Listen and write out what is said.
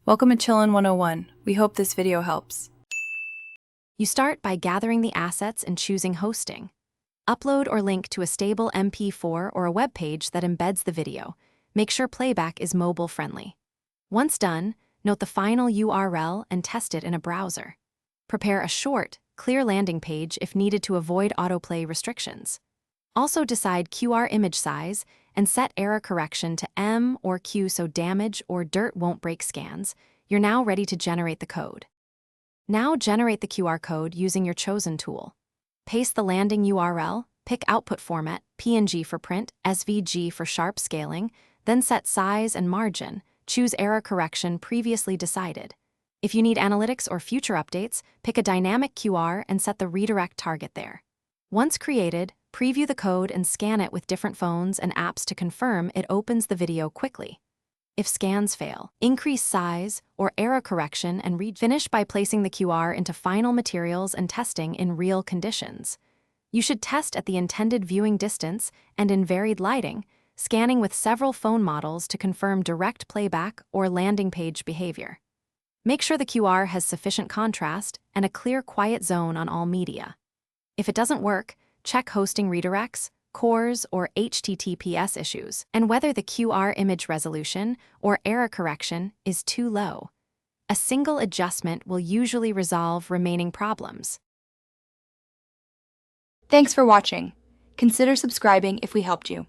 Welcome to Chillin' 101. We hope this video helps. You start by gathering the assets and choosing hosting. Upload or link to a stable MP4 or a web page that embeds the video. Make sure playback is mobile-friendly. Once done, note the final URL and test it in a browser. Prepare a short, clear landing page if needed to avoid autoplay restrictions. Also decide QR image size and set error correction to M or Q so damage or dirt won't break scans. You're now ready to generate the code. Now generate the QR code using your chosen tool. Paste the landing URL, pick output format, PNG for print, SVG for sharp scaling, then set size and margin, choose error correction previously decided. If you need analytics or future updates, pick a dynamic QR and set the redirect target there. Once created, preview the code and scan it with different phones and apps to confirm it opens the video quickly. If scans fail, increase size or error correction and finish by placing the QR into final materials and testing in real conditions. You should test at the intended viewing distance and in varied lighting, scanning with several phone models to confirm direct playback or landing page behavior. Make sure the QR has sufficient contrast and a clear quiet zone on all media. If it doesn't work, check hosting redirects, CORS, or HTTPS issues, and whether the QR image resolution or error correction is too low. A single adjustment will usually resolve remaining problems. Thanks for watching. Consider subscribing if we helped you.